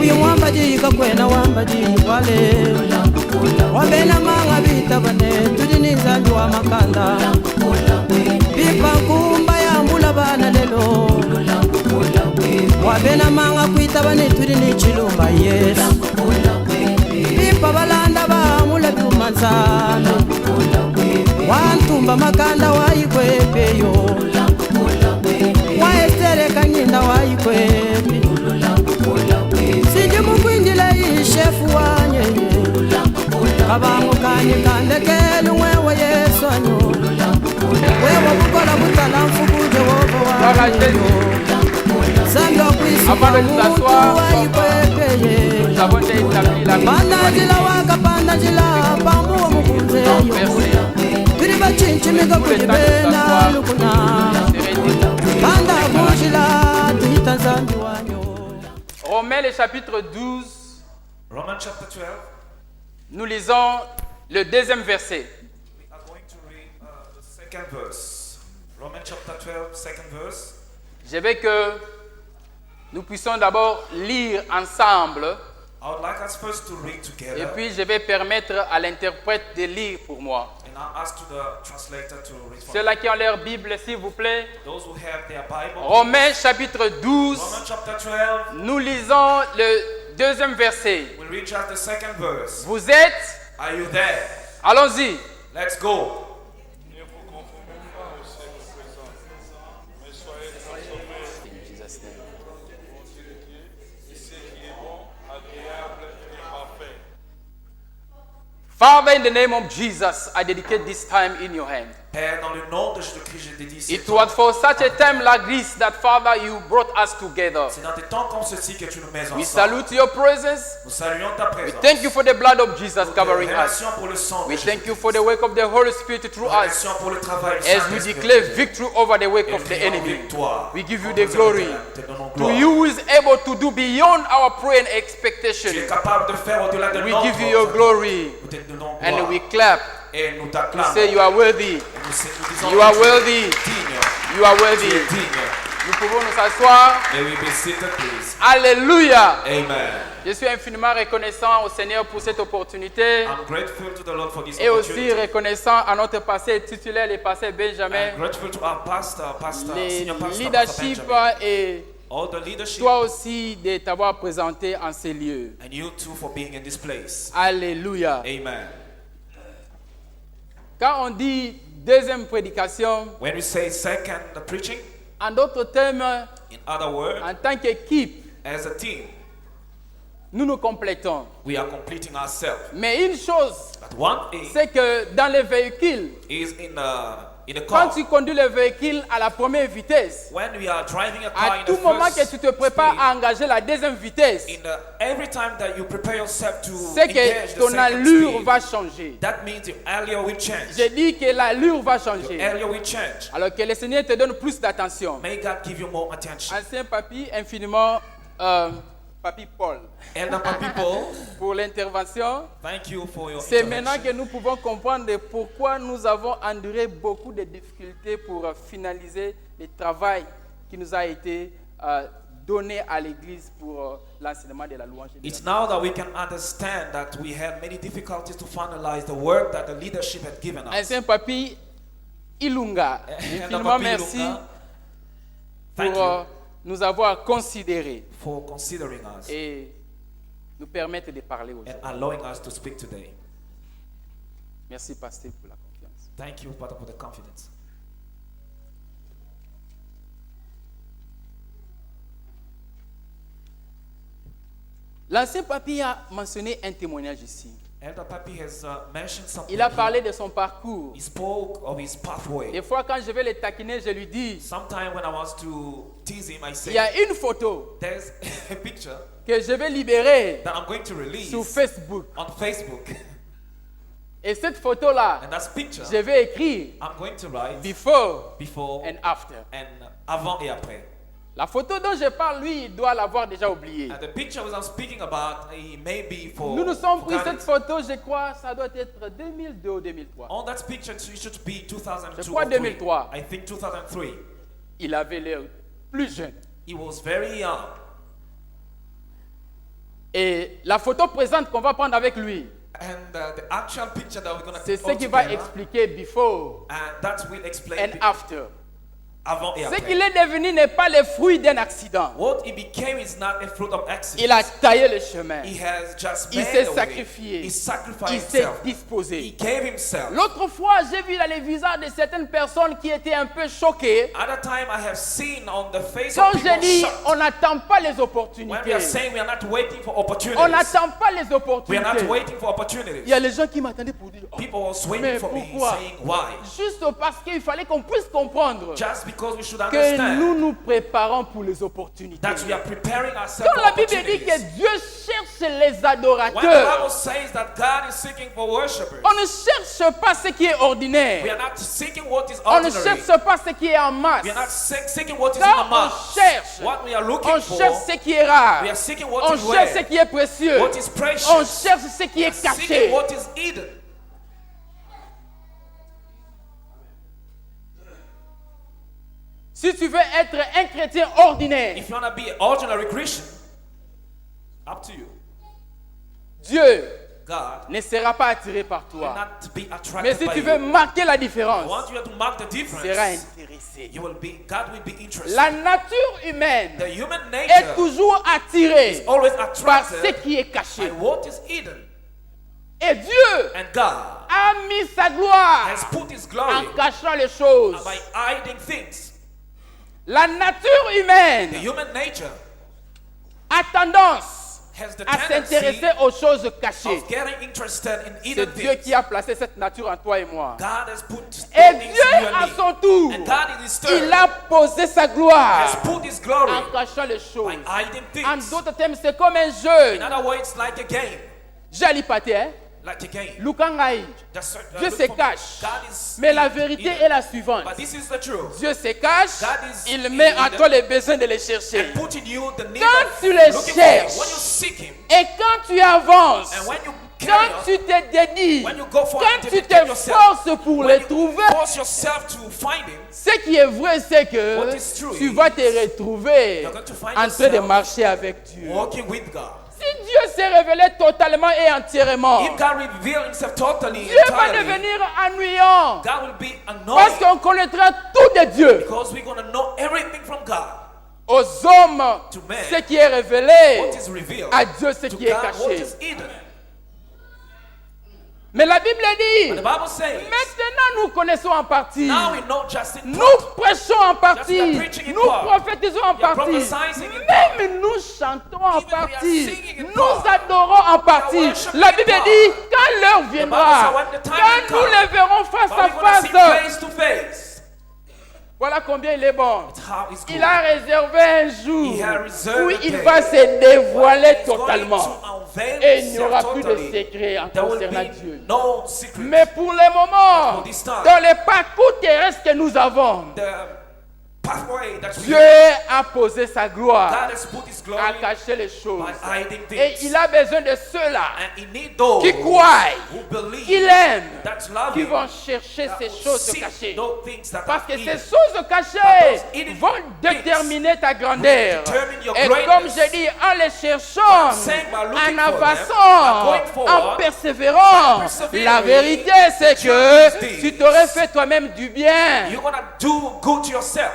uyu mwambaji kakwena wambaji wale wabena manga bita bane tudini zanju wa makanda bipa kumba ya mbula bana lelo wabena manga kuita bane tudini chilumba yes bipa balanda ba mula biumanzana wantumba makanda waikwepeyo waestere kanyinda waikwepe sinje mukwinjila ishefu wanye kabangu kanye kandekele mwewe yesanyo wewe bukola butala mfubuje wobo wanye sanga kwisi mutu waikwepeye panda jila waka panda jila pambu wa mukunzeyo kiriba chinchi miga kujibena lukuna panda bujila tuita zambi wanyo. Romains le chapitre 12. Romans chapter 12. Nous lisons le deuxième verset. We are going to read the second verse. Romans chapter 12, second verse. Je veux que nous puissions d'abord lire ensemble. I would like us first to read together. Et puis je vais permettre à l'interprète de lire pour moi. And I'll ask to the translator to read for Ceux-là qui ont leur Bible, s'il vous plaît. those who have their Bible. Romains chapitre 12. Romans chapter 12. Nous lisons le deuxième verset. We'll read just the second verse. Vous êtes? Are you there? Allons-y. Let's go. Father, in the name of Jesus, I dedicate this time in your hand. Père, dans le nom de Jésus-Christ, je dédie It was for such a time like this that, Father, you brought us together. C'est dans des temps comme ceci que tu nous mets ensemble. We salute your presence. Nous saluons ta We présence. thank you for the blood of Jesus covering us. Relation pour le sang de We Jésus. thank you for the work of the Holy Spirit through us. Relation pour le travail du As we Saint-Esprit. declare victory over the work Et of the crions enemy. victoire. We give you Contre the les glory. ténèbres, te donnons To gloire. you who is able to do beyond our prayer and Tu es expectation. capable de faire au-delà de We notre give you your glory. Nous te donnons And gloire. we clap. Et nous We t'acclamons. say you are worthy. Et nous disons You are que tu es worthy. digne. You are Tu worthy. es digne. Nous pouvons nous asseoir. May we be seated, please. Alléluia. Amen. Je suis infiniment reconnaissant au Seigneur pour cette opportunité I'm grateful to the Lord for this et aussi opportunity. reconnaissant à notre pasteur titulaire, le pasteur Benjamin, I'm grateful to our pastor, les senior pastor, leadership Benjamin. et All the leadership, toi aussi de t'avoir présenté en ces lieux. and you too for being in this place. Alléluia. Amen. Quand on dit deuxième prédication, When we say second preaching, en d'autres termes, in other words, en tant qu'équipe, as a team, nous nous complétons. we are completing ourselves. Mais une chose, But one thing c'est que dans les véhicules, is in a quand car. tu conduis le véhicule à la première vitesse, When we are driving a car à in tout the moment que first tu te prépares speed, à engager la deuxième vitesse, every time that you prepare yourself to c'est engage que the ton second allure speed, va changer. that means your allure will change. J'ai dit que l'allure va Your changer. allure will change. Alors que le Seigneur te donne plus d'attention. May God give you more attention. Ancien papy, infiniment, papy Paul, Elder people, pour l'intervention. thank you for your C'est maintenant intervention. que nous pouvons comprendre pourquoi nous avons enduré beaucoup de difficultés pour finaliser le travail qui nous a été donné à l'Église pour l'enseignement de la louange. et de la It's now that we can understand that we had many difficulties to finalize the work that the leadership had given us. Ancien papy Ilunga, Elder infiniment Papi merci Ilunga, thank pour you nous avoir considérés for considering us et nous permettre de parler and aujourd'hui. allowing us to speak today. Merci, pasteur, pour la confiance. Thank you, Father, for the confidence. L'ancien papy a mentionné un témoignage ici. Elder Papi has mentioned something. Il a parlé de son parcours. He spoke of his pathway. Des fois, quand je vais le taquiner, je lui dis, Sometime when I was to tease him, I il say, y a une photo there's a picture que je vais libérer that I'm going to release sur Facebook. on Facebook. Et cette photo-là, And that picture, je vais écrire I'm going to write before before and after. and avant et après. La photo dont je parle, lui, il doit l'avoir déjà oublié. And the picture was I'm speaking about, he may be for. Nous nous sommes pris forgotten. cette photo, je crois, ça doit être 2002 ou 2003. On that picture, it should be 2002 Je crois or 3. 2003. I think 2003. Il avait l'air plus jeune. He was very young. Et la photo présente qu'on va prendre avec lui, And the actual picture that we're going to c'est take ce all qui va together, expliquer before and that will explain and after. avant et Ce après. qu'il est devenu n'est pas le fruit d'un accident. What he became is not a fruit of accident. Il a taillé le chemin. He has just Il made s'est a way. sacrifié. He sacrificed Il s'est himself. He disposé. gave himself. L'autre fois, j'ai vu dans les visages de certaines personnes qui étaient un peu choquées. Other time I have seen on the face Quand of j'ai people dit, shocked. on n'attend pas les When we opportunités. are saying we are not waiting for opportunities. On n'attend pas les We are not opportunités. waiting for Il opportunities. y a les gens qui m'attendaient pour dire, oh, People was waiting mais for me, pourquoi? saying why? Juste parce qu'il fallait qu'on puisse comprendre Just because we should que understand nous nous préparons pour les opportunités. that we are preparing ourselves Quand for la Bible dit opportunities. que Dieu cherche les When the adorateurs, Bible says that God is seeking for worshippers, on ne cherche pas ce qui est we ordinaire. are not seeking what is On ne ordinary. cherche pas ce qui est en masse. We are not seeking what is in Quand the on mass. cherche, What we are looking on for, cherche ce qui est rare. we are seeking what On is cherche ce rare, qui est précieux. what is precious. On cherche ce qui We est are seeking caché. what is hidden. Si tu veux être un chrétien ordinaire, If you want to be an ordinary Christian, up to you. Dieu God ne sera pas attiré par will toi. not be attracted Mais si by tu veux you. marquer la différence, Once you have to mark the tu difference, seras intéressé. God will be interested. La nature humaine The human est nature toujours attirée always par ce attracted qui est by caché. what is hidden. Et Dieu And God a mis sa gloire has put His en glory cachant les choses. by hiding things. La nature The humaine human nature a tendance has the à s'intéresser tendency aux choses cachées. of getting interested in C'est hidden Dieu things. qui a placé cette nature en toi et moi. God has put Et things Dieu, in you à and me. son tour, And God in His il turn a posé sa gloire has put His glory en cachant les choses. by hiding En things. d'autres termes, c'est comme un jeu. In other words, like a game. Jali pate, hein? Like a game. Lukangai. Just, Dieu look se for- cache. God is Mais la hidden. vérité est la suivante. But this is the truth. Dieu se cache, God is il met en hidden. toi le besoin de les chercher. And put in you the need Quand of tu les looking for cherches, Him. When you seek Him, Et quand tu avances, and when you carry quand on, tu te dédies, when you go for quand it, tu dedicate te yourself, forces pour when les you trouver, force yourself to find Him, ce qui est vrai, c'est que What is true tu is vas te retrouver you're going to find en train de yourself marcher avec Dieu. walking with God. Si Dieu s'est révélé totalement et entièrement, If God reveals Himself totally, Dieu va entirely, devenir ennuyant God will be parce annoyed qu'on connaîtra tout de Dieu. because we're going to know everything from God. Aux hommes, To men, ce qui est révélé, what is revealed. à Dieu, ce To qui est God, what caché. is hidden. Mais la Bible dit, But the Bible says, maintenant nous connaissons en partie. now we know just in Nous part. prêchons en partie, Just we are preaching in nous part. prophétisons en We are partie, prophesying in part. même nous chantons en Even we are partie, singing in nous part. adorons en partie. worshiping La in Bible part. dit, quand l'heure viendra, says when the time quand will nous come, les verrons face But à we're going to see face, face to face. voilà combien il est bon. It's how it's Il good. a réservé un jour He has reserved où a il day. va se dévoiler He's going totalement. to unveil Et il n'y aura himself plus de totally. secret en There will concernant be Dieu. no secret. Mais pour le moment, For this time, dans le parcours terrestre que nous avons, the pathway that we Dieu a posé sa gloire God has put His glory à cacher les choses. by hiding Et things. il a besoin de ceux-là And He needs those qui croient, who believe, qui l'aiment, that love qui Him, vont chercher that ces will choses seek cachées. those things that Parce are que ces hidden. choses cachées But those hidden vont things déterminer ta grandeur. determine your Et greatness. comme je dis, en les cherchant, saying by looking en for them, avançant, by going en forward, persévérant, by persevering, la vérité c'est the que truth is tu t'aurais fait toi-même du bien. You're going to do good to yourself.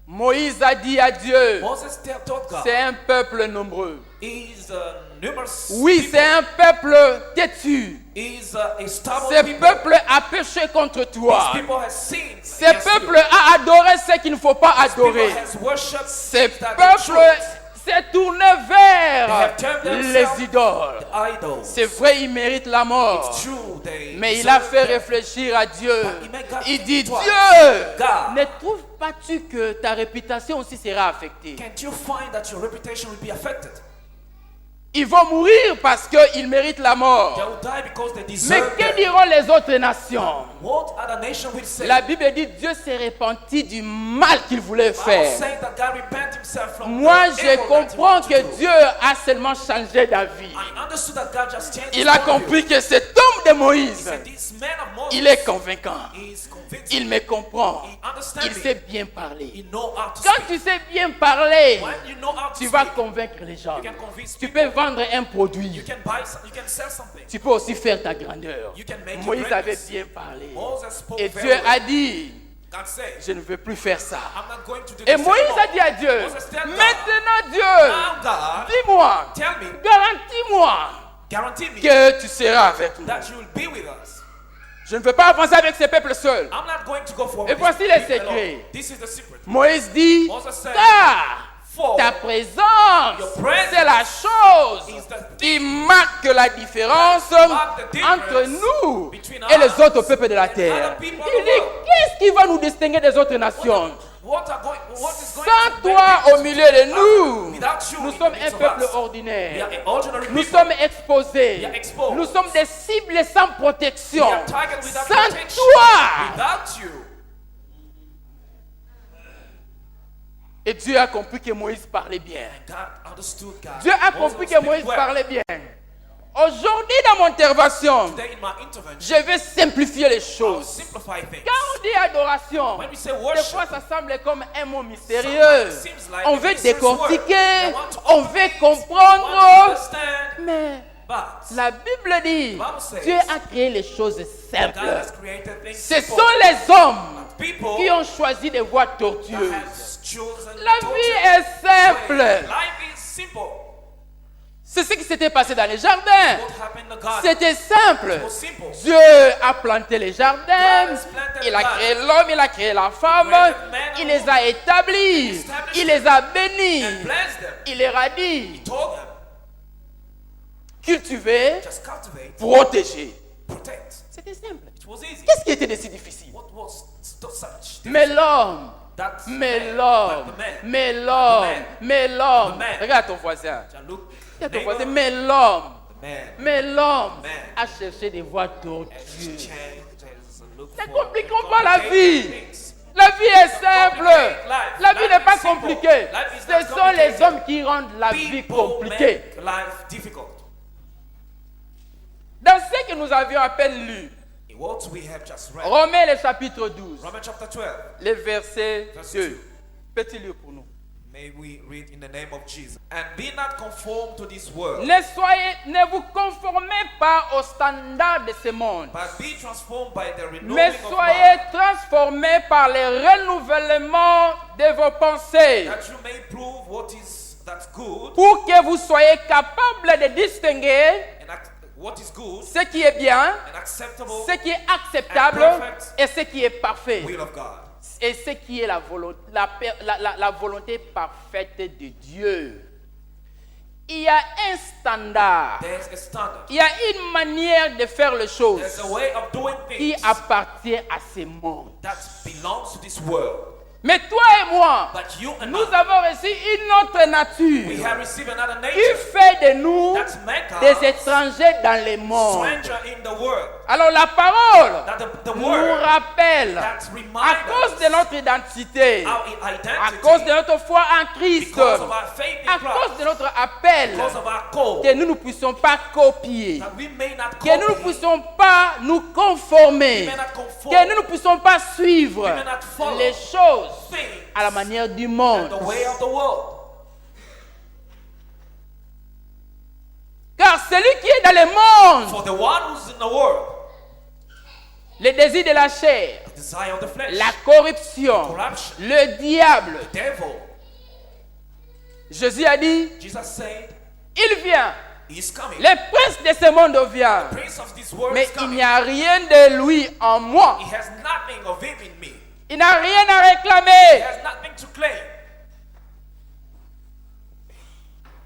Moïse a dit à Dieu, Moses told God, c'est un peuple nombreux. He's numerous Oui, people. c'est un peuple têtu. He's a stubborn Ce people. peuple a péché contre toi. These people has sinned Ce against peuple you. a adoré ce qu'il ne faut pas These people adorer. has worshipped Ce things that they peuple shouldn't. s'est tourné vers They have turned les themselves idoles. to idols. C'est vrai, il mérite la mort. It's true, they Mais il a deserve fait death. réfléchir à Dieu. But he made God Il think dit, twice. Dieu, God, ne trouves pas-tu que ta réputation aussi sera affectée? can't you find that your reputation will be affected? Ils vont mourir parce qu'ils méritent la They mort. will die because they Mais deserve que death. diront les autres nations? What other nation will say? La Bible dit Dieu s'est repenti du mal qu'il voulait Bible faire. saying that God repent himself from Moi, the je evil that he comprends wanted que to do. Dieu a seulement changé d'avis. I understood that God just changed Il his a point of compris view. que cet homme de He Moïse, said, this man of Moses, il est convaincant. he is convinced. Il me comprend. He understands Il me. sait bien parler. He know how to Quand speak. tu sais bien parler, When you know how to tu vas speak, convaincre les gens. you can convince Tu people. peux vendre un You produit. can buy, you can sell something. Tu peux aussi faire ta grandeur. You can make your Moïse avait greatness. bien parlé. Moses spoke Et very Dieu well. a dit, God said, je ne veux plus faire ça. I'm not going to do Et this Moïse anymore. a dit à Dieu, Moses tell God, maintenant Dieu, now God, dis-moi, tell me, garantis-moi guarantee me que tu seras avec nous. that you will be with us. Je ne veux pas avancer avec ce peuple seul. I'm not going to go forward. Et with voici this les people secrets. alone. This is the secret. Moïse dit, Moses said, car For ta présence, your presence c'est la chose is the qui marque la différence mark the difference entre nous between et les us autres peuples de la and terre. other people of Il the dit, world. qu'est-ce qui va nous distinguer des autres nations? what is going Sans to toi make au milieu de nous, without you nous in sommes the un midst of peuple us? We ordinaire. are ordinary Nous people. sommes exposés. We are exposed. Nous sommes des cibles sans protection. We are targeted without Sans protection. toi. Without you. Et Dieu a compris que Moïse parlait bien. God understood God. Dieu a Moses compris que speak Moïse well. parlait bien. Aujourd'hui, dans mon intervention, Today in my intervention, je vais simplifier les I'll choses. simplify things. Quand on dit adoration, When we say des worship, fois ça semble comme un mot mystérieux. sometimes it seems like On a veut mysterious word. décortiquer, They want to on veut want to comprendre. understand, Mais but la Bible dit, Bible says, Dieu a créé les choses God simples. has created things Ce simple. sont les hommes People qui ont choisi des voies that tortueuses. has chosen La torture. vie est simple. Life is simple. C'est ce qui s'était passé dans les jardins. What happened in the garden? C'était simple. It was simple. Dieu a planté les jardins, God has planted il a the créé l'homme, il a créé la femme, created man and il les a établis, il les a bénis, And blessed them. il leur a dit, Told them, cultiver, just cultivate, protéger. protect. C'était simple. It was easy. Qu'est-ce qui était de si difficile? What was such? Mais l'homme, That's mais man. l'homme, But the man. mais l'homme, man. mais l'homme. The man. Regarde ton voisin. Just look, Regarde ton neighbor, voisin, mais l'homme, man. mais l'homme Man. a cherché des voies Has tortueuses. changed, look Ne for compliquons pas la complicated vie. things. La vie est simple. Life. La vie Life n'est is pas simple. compliquée. Life is Ce not sont complicated. les hommes qui rendent la vie People compliquée. make life difficult. Dans ce que nous avions à peine lu, In what we have just read, Romains le chapitre 12, Romans chapter 12. le verset Verset 2. 2. Petit lieu pour nous. May we read in the name of Jesus. And be not conformed to this world, Ne vous conformez pas au standard de ce monde, but be transformed by the renewing mais of soyez mind, transformés par le renouvellement de vos pensées, that you may prove that's good, pour que vous soyez capables de distinguer and what is good, ce qui est bien, and acceptable ce qui est acceptable and perfect et ce qui est parfait. will of God. Et ce qui est la volonté parfaite de Dieu. Il y a un standard. There's a standard. Il y a une manière de faire les choses There's a way of doing qui things appartient à ce monde. that belongs to this world. Mais toi et moi, But you and nous I, avons reçu une autre we nature have received another qui nature fait de nous that make des us étrangers dans le monde. stranger in the world. Alors la parole That the nous word rappelle, that à reminds cause de us notre identité, our à cause de identity, notre foi en Christ, because of our faith à in cause de Christ, notre appel, because of our call, que nous ne puissions pas copier, that we may not que nous ne copy, puissions pas nous we conformer, may not conform, que nous ne puissions pas suivre we may not follow les choses things à la manière du the monde. way of the world. Car celui qui est dans le monde, For the one who's in the world, le désir de la chair, the desire of the flesh, la corruption, corruption, le diable, the devil, Jésus a dit, Jesus said, il vient, he is coming. le prince de ce monde vient, Prince of this world mais is il coming. n'y a rien de lui en moi. He has nothing of him in me. Il n'a rien à He réclamer. has nothing to claim.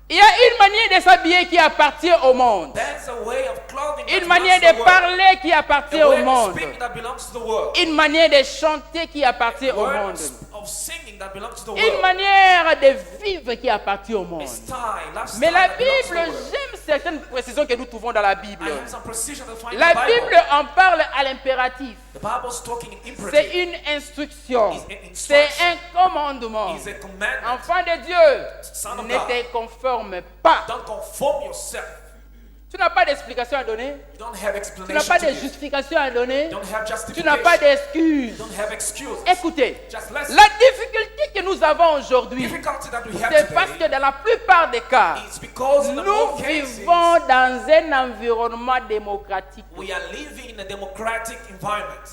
Il y a une manière de s'habiller qui appartient au monde. There's a way of clothing that Une manière belongs to de the world. parler qui appartient A au way of monde. speaking that belongs to the world. Une manière de chanter qui appartient au monde. Words of singing thing that belongs to the une world. manière de vivre qui appartient au monde. A style, lifestyle Mais la that belongs to the Bible, world. j'aime certaines précisions que nous trouvons dans la Bible. I have some precision to find in La the Bible. Bible en parle à l'impératif. The Bible's talking in imperative. C'est une instruction. It's an C'est instruction. un commandement. It's a commandment. Enfant de Dieu, Son of ne God. te conforme pas. Don't conform yourself. Tu n'as pas d'explication à donner. You don't have Tu n'as explanation pas to de give. justification à donner. You don't have Tu justification. n'as pas d'excuses. You don't have excuses. Écoutez, Just listen. la difficulté que nous avons aujourd'hui, Difficulty that we have c'est parce today que dans la plupart des cas, is because in the nous most cases vivons dans un environnement démocratique we are living in a democratic environment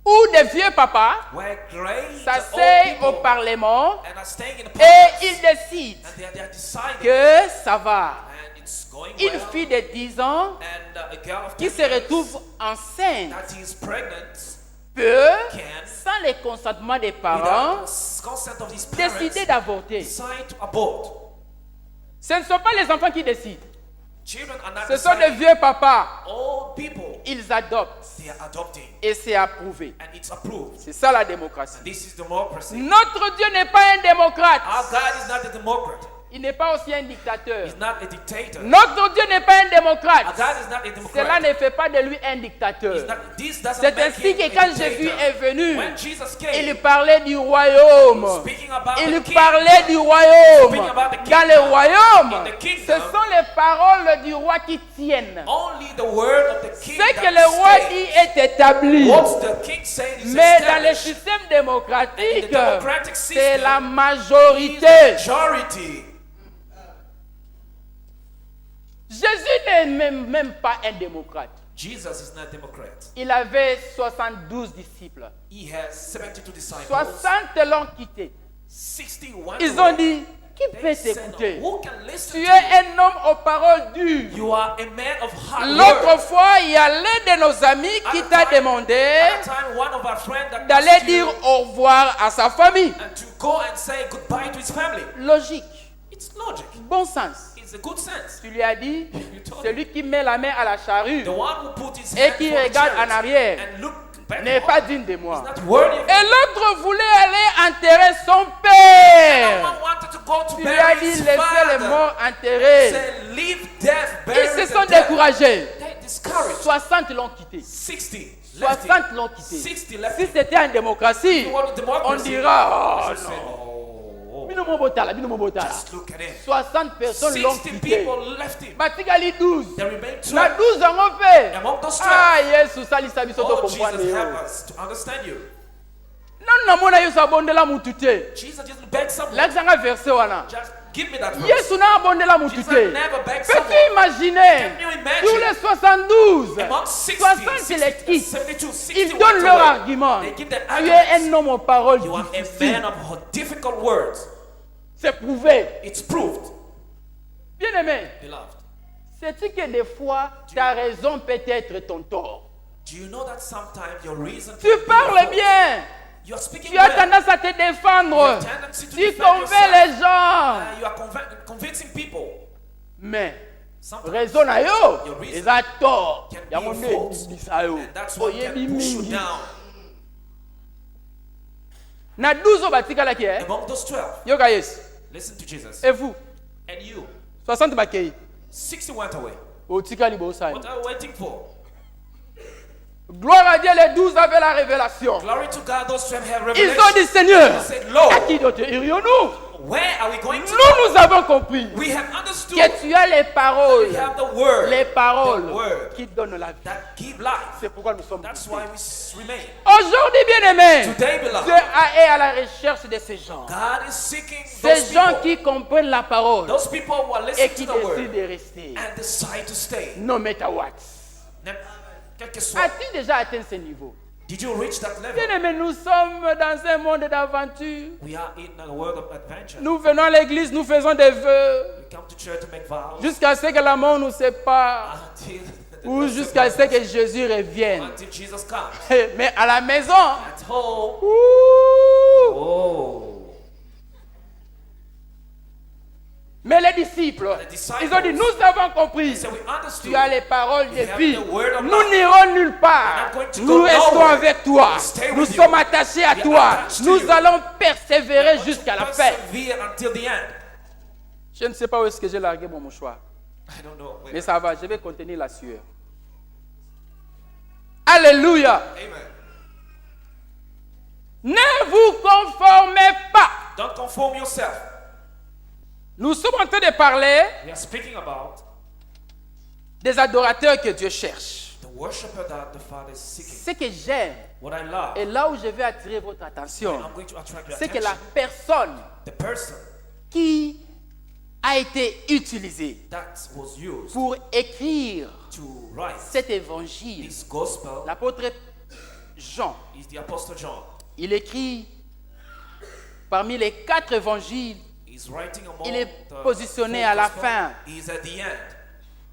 où des vieux papas where great s'asseyent old au people Parlement and are staying in the et parliament ils décident and they are deciding que ça va. and it's going Une well fille de 10 ans and a girl of qui 10 se years retrouve enceinte that is pregnant peut, can, sans le consentement des parents, without the consent of these parents, décider d'avorter. decide to abort. Ce ne sont pas les enfants qui décident. Children are not Ce sont des deciding. vieux papas. Old people, Ils adoptent they are adopting et c'est approuvé. and it's approved. C'est ça la démocratie. This is democracy. Notre Dieu n'est pas un démocrate. Our God is not a democrat. Il n'est pas aussi un dictateur. He's not a dictator. Notre Dieu n'est pas un Our démocrate. God is not a Cela democrat. ne fait pas de lui un dictateur. This doesn't C'est make ainsi him que a quand dictator. Jésus est venu, When Jesus il came, parlait du royaume. speaking about Il the king, parlait du royaume. Speaking about the Dans le kingdom. royaume, In the kingdom, ce sont les paroles du roi qui tiennent. only the word of the king Ce que that le roi stays. dit est établi. What the king said is Mais dans le established. système And in démocratique, the democratic c'est system, la is majorité. majority. Jésus n'est même pas un démocrate. Jesus is not a democrat. Il avait 72 disciples. He has 72 disciples. 60 l'ont quitté. 61 Ils away. ont dit, qui They peut said, t'écouter? who can listen Tu to es you? un homme aux paroles dures. You are a man of hard L'autre word. fois, il y a l'un de nos amis qui t'a demandé At a time, one of our friends that d'aller asked dire you au revoir à sa famille. and to go and say goodbye to his family. Logique, It's logic. bon sens. It's a good sense. Tu lui as dit, told celui qui met la main à la charrue The one who put his et hand qui for the regarde chariot en arrière and look back n'est pas digne de moi. not worthy of Et l'autre voulait aller enterrer son No père. one wanted to go to Tu lui as bury dit, his laissez les father. morts enterrer. Say, leave death, Ils bury se the sont dead. découragés. They discouraged. 60 l'ont quitté. 60 left 60 him. l'ont quitté. 60 left Si him. c'était en démocratie, You want democracy? on dira, oh They said, non. oh, Bino mo botala, bino mo botala. just look at him. 60 personnes l'ont 60 quitté. people left him. Batikali 12. There remained Na 12. 12 yango mpe. Among those 12. Ah, Yesu salisa biso to Oh, comprendre Jesus, yo. help us to understand you. Nanu namona Yesu abondela mutu te. Jesus just begged someone. Lakisanga verset wana. Just give me that verse. Yesu na abondela mutu Jesus te. never begged Peux-tu someone. imaginer? Can you imagine? Sur les 72, Among 60, 60 les 60, quittent. 72, 60 Ils went donnent leur away. argument. They give their Tu es arguments. un homme aux paroles You are a difficiles. man of difficult words. C'est prouvé. It's proved, Bien aimé, beloved. sais-tu que des fois, ta raison peut être ton tort. Do you know that sometimes your reason Tu parles bien. You are speaking Tu as well. tendance à te défendre. You have tendency to Tu defend convaincs yourself. les gens. You are convincing people. Mais Sometimes raison na yo Your reason eza tort. can be Yango a nde fault. ebimisa yo. And that's what Oyebi can push you mingi. down. Na 12 oyo batikalaki Among those 12, yoka Yesu. listen to Jesus. Et vous, And you, 60 bakei. 60 went away. Otikali bosani. What are you waiting for? Gloire à Dieu, les 12 avaient la révélation. Glory to God, those 12 have Ils revelation. ont dit Seigneur, They said, Lord, à qui d'autre irions-nous? where are we going to go? Nous avons compris We have understood que tu as les paroles. we have the word Les paroles The word. qui donnent la vie. that give life. C'est pourquoi nous sommes That's ici. why we remain. Aujourd'hui, bien aimé, Today, Dieu beloved, est à la recherche de ces gens. God is seeking Ces those gens people, qui comprennent la parole those people who are et listening qui to the word décident de rester. and decide to stay. No matter what. Quel que soit. As-tu déjà atteint ce niveau? Did you reach that level? Bien aimé, nous sommes dans un monde d'aventure. We are in a world of adventure. Nous venons à l'église, nous faisons des vœux We come to church to make vows jusqu'à ce que la mort nous sépare until ou jusqu'à ce que Jésus revienne. until Jesus comes. Mais à la maison, At home, ouh, oh, Mais les disciples, ils ont dit, nous avons compris. They said, we understood. Tu as les paroles de You have vie. the word of Nous life. n'irons nulle part. We're not going to Nous go restons nowhere. avec toi. We stay Nous with you. sommes attachés à We are toi. attached to Nous you. allons persévérer We're going jusqu'à to la fin. persevere until the end. Je ne sais pas où est-ce que j'ai largué mon mouchoir. I don't know. Mais ça va, je vais contenir la sueur. Alléluia. Amen. Ne vous conformez pas. Don't conform yourself. Nous sommes en train de parler We are speaking about des adorateurs que Dieu cherche. the worshiper that the Father is seeking. Ce que j'aime, What I love, et là où je vais attirer votre attention, and I'm going to attract your c'est que la attention, personne the person qui a été utilisée that was used pour écrire to write cet évangile, this gospel l'apôtre Jean, is the Apostle John. il écrit parmi les 4 évangiles, He's writing among il est the positionné four à la gospels. fin. He's at the end.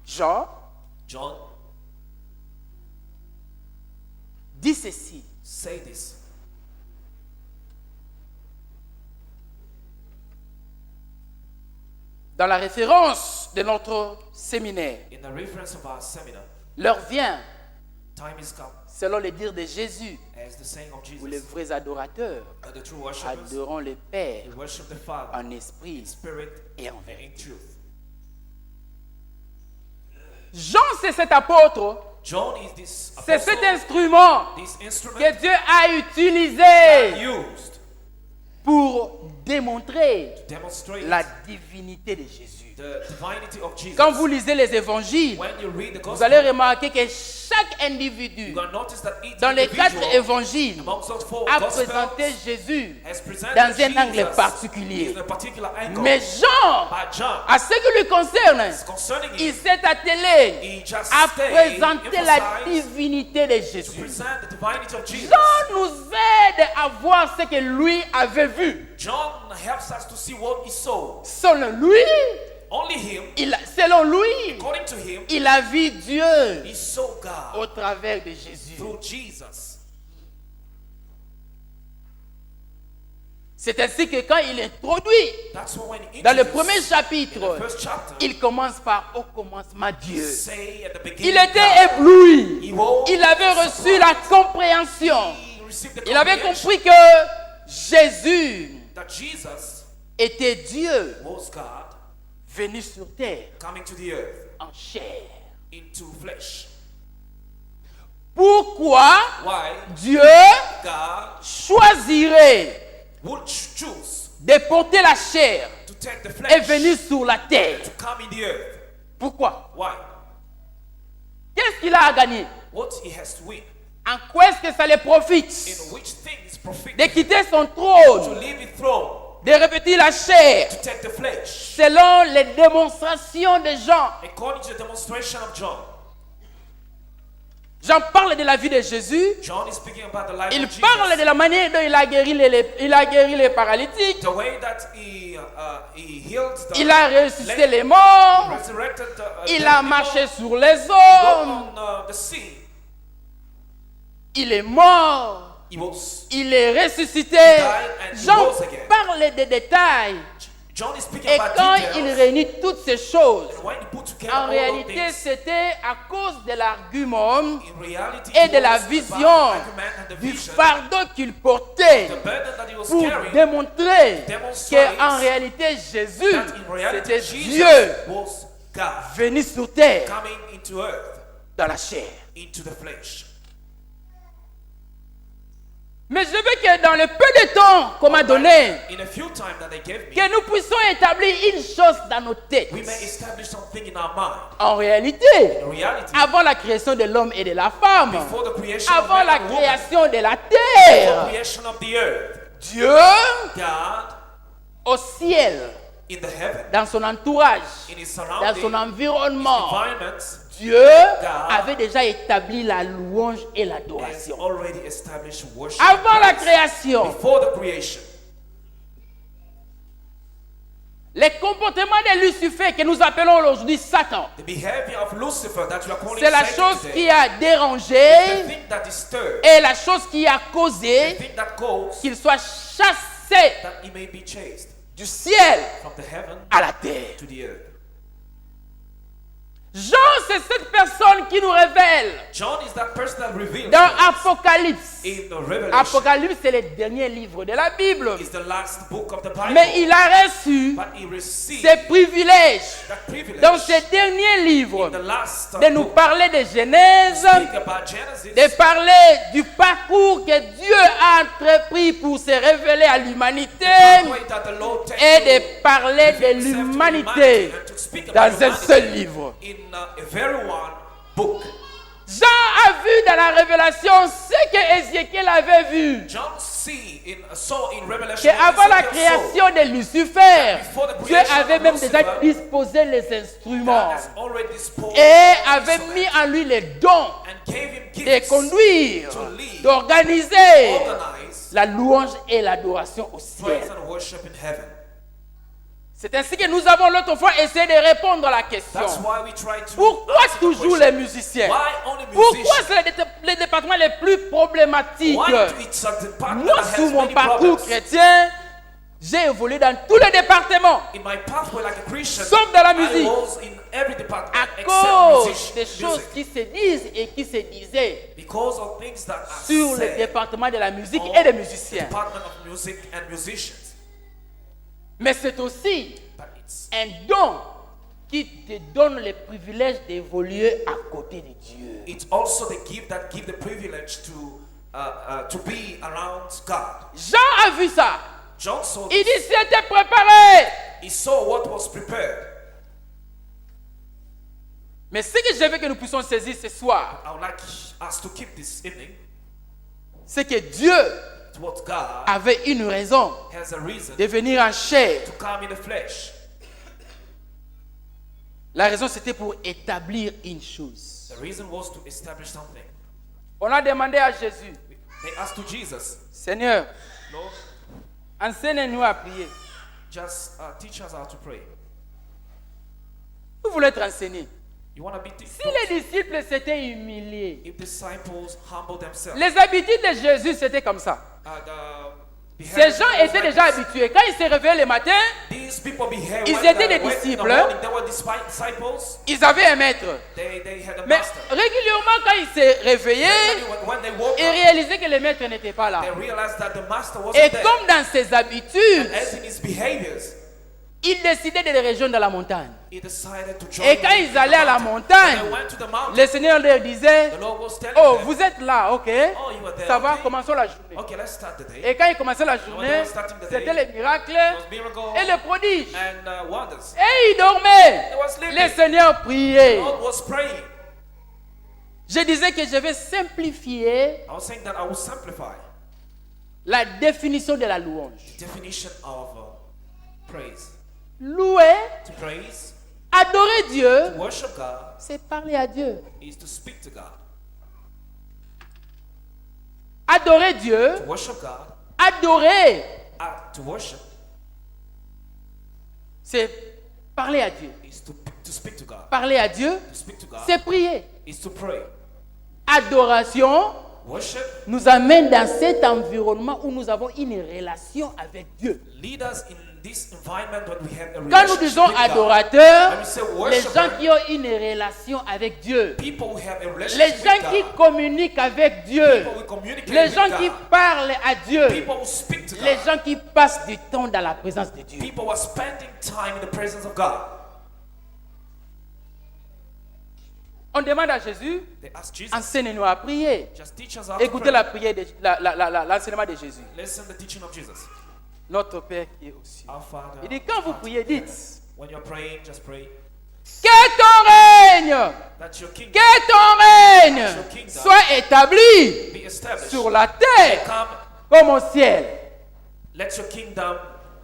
Jean John, dit ceci. say this. Dans la référence de notre séminaire, In the reference of our seminar, l'heure vient, time is come, selon le dire de Jésus, as the saying of où les Jesus, vrais adorateurs that the true worshippers adoreront le Père will worship the Father en esprit in spirit et en and vérité. in truth. Jean, c'est cet apôtre, John is this c'est apostle, cet instrument this instrument que Dieu a that utilisé used pour démontrer to demonstrate la divinité de Jésus. the divinity of Jesus. Quand vous lisez les évangiles, When you read the vous gospel, allez remarquer que chaque individu you will notice that each dans les 4 individual évangiles amongst those four a gospels présenté Jésus has presented dans un angle Jesus particulier. in a particular angle. Mais Jean, But John, à ce qui lui concerne, concerning il him, s'est attelé he just à stayed, présenter la emphasized divinité de to Jésus. present the divinity of Jesus. Jean nous aide à voir ce que lui avait vu. John helps us to see what he saw. Selon lui, Only him, selon lui, according to him, il a vu Dieu he saw God au travers de Jésus. through Jesus. C'est ainsi que quand il introduit That's why when he dans le introduced premier in the chapitre, first chapter, il commence par au commencement Dieu. say at the beginning, Il était God. ébloui. He was Il avait reçu la compréhension. He received the Il avait comprehension compris que Jésus that Jesus était Dieu was God venu sur terre coming to the earth en chair. into flesh. Pourquoi Why Dieu God choisirait would choose de porter la chair to take the et flesh venir sur la terre? to come in the earth? Pourquoi? Why? Qu'est-ce qu'il a à gagner? What he has to win? En quoi est-ce que ça le profite In which things profit de him quitter son to trône, leave his throne, de revêtir la chair to take the flesh? selon les démonstrations de Jean? According to the demonstration of John, Jean parle de la vie de Jésus. John is speaking about the life Il of Jesus. parle de la manière dont il a guéri les paralytiques. The way that he healed the Il a ressuscité les morts. resurrected the Il dead a people, marché sur les walked eaux. on the sea. Il est mort. He was. Il est ressuscité. and he Jean rose again. parle des détails. John is speaking Et about quand details. il réunit toutes ces choses, And when he put together en all of réalité, things, c'était à cause de l'argument in reality, et it de la was about vision the argument and the du vision, fardeau qu'il portait the burden that he was pour carrying, démontrer demonstrates qu'en réalité, Jésus, that in reality c'était Jesus Dieu was God venu sur terre coming into earth, dans la chair. into the flesh. Mais je veux que dans le peu de temps qu'on m'a donné, In a few times that they gave me, que nous puissions établir une chose dans nos têtes. we may establish something in our mind. En réalité, In reality, avant la création de l'homme et de la femme, before the creation of avant man la and woman, création de la before terre, creation of the earth, Dieu, God au ciel, in the heaven, dans son entourage, in his dans surroundings, son environnement, environments, Dieu avait déjà établi la louange et has l'adoration. already established worship. Avant la création, Before the creation, les comportements de Lucifer que nous appelons aujourd'hui Satan, the behavior of Lucifer that you are calling c'est la Satan chose today, qui a the dérangé thing that disturbs, et la chose qui a the causé thing that caused qu'il soit chassé that he may be chased du ciel from the heaven à la terre. to the earth. Jean, c'est cette personne qui nous révèle John is that person that reveals dans us Apocalypse. in the Revelation. Apocalypse, c'est le dernier livre de la Bible. It's the last book of the Bible. Mais il a reçu But he received ses privilèges that privilege dans ce dernier livre in the last de nous book. parler de Genèse, Speak about Genesis, de parler du parcours que Dieu a entrepris pour se révéler à l'humanité pathway that the Lord takes et to de parler de reveal himself to l'humanité and to speak dans about un humanity seul livre. in a very one book. Jean a vu dans la révélation ce que Ézéchiel avait vu, John saw in Revelation qu'avant la Ezekiel saw création de Lucifer, before the Dieu creation avait of même déjà Lucifer, disposé les instruments God has already disposed et of avait instruments mis en lui les dons and gave him de gifts conduire, to lead, d'organiser organize la louange et l'adoration au ciel. praise and worship in heaven. C'est ainsi que nous avons l'autre fois essayé de répondre à la question. That's why we try to Pourquoi answer the toujours question. les musiciens? Why only Pourquoi musicians? c'est le département le plus problématique? Why do it's a department Moi, that has sous mon many parcours problems? chrétien, j'ai évolué dans tous les départements In my pathway like a Christian, Sauf dans la I musique. was in every department à except cause des choses music. qui se disent et qui se disaient Because of things that are sur le said département de la musique on et des the musiciens. department of music and musicians. Mais c'est aussi But it's un don qui te donne le privilège d'évoluer à côté de Dieu. it's also the gift that give the privilege to be around God. Jean a vu ça. John saw Il this. dit c'était préparé. He saw what was prepared. Mais ce que je veux que nous puissions saisir ce soir, I would like us to keep this evening c'est que Dieu to what God avait une raison has a reason de venir en chair. to come in the flesh. La raison c'était pour établir une chose. The reason was to establish something. On a demandé à Jésus, They asked to Jesus, Seigneur, Lord, enseigne-nous à prier. just teach us how to pray. Vous voulez être enseigné. You want to be Si les disciples s'étaient humiliés, if disciples humble themselves. les habitudes de Jésus c'était comme ça. The Ces behavior gens was étaient like déjà this. habitués. Quand ils se réveillaient le matin, These people behave Ils when étaient they des went in the disciples. morning, they were disciples. ils avaient un maître. They had a Mais master. régulièrement, quand ils se réveillaient, When they woke ils up, réalisaient que le maître n'était pas là. they realized that the master wasn't Et there. comme dans ses habitudes, As in his behaviors, ils décidaient de les rejoindre dans la montagne. he decided to join Et quand them ils in the allaient à la mountain. montagne, When they went to the mountain, le Seigneur leur disait, the Lord was telling oh, them, vous êtes là, ok? Oh, you were there, Ça va, okay. commençons la journée. okay, let's start the day. Et quand ils commençaient la When they journée, were starting the day, c'était les miracles It was miracle et les prodiges. and wonders. Et ils dormaient. They were sleeping. Le Seigneur priait. The Lord was praying. Je disais que je vais simplifier I was saying that I will simplify la définition de la louange. the definition of praise. Louer, To praise, adorer Dieu, to worship God, c'est parler à Dieu. is to speak to God. Adorer Dieu, To worship God, adorer, to worship, c'est parler à Dieu. is to speak to God. Parler à Dieu, To speak to God c'est prier. is to pray. Adoration Worship nous amène dans cet environnement où nous avons une relation avec Dieu. lead us in this environment when we have a Quand nous relationship disons with God. adorateur, When we say les worshiper, gens qui ont une relation avec Dieu, people who have a les relationship gens with qui God, communiquent avec Dieu, people who communicate les with gens qui God, parlent à Dieu, people who speak to les God, gens qui passent du temps dans la présence de Dieu. people who are spending time in the presence of God. On demande à Jésus, They ask Jesus, enseigne-nous à prier. just teach us how to Écoutez pray. la prière, l'enseignement de Jésus. Listen to the teaching of Jesus. Notre Père qui est aux cieux. Our Father, Il dit, quand vous priez, dites, when you're praying, just pray que ton règne, that your kingdom que ton règne soit établi be established. sur la terre Come, comme au ciel. let your kingdom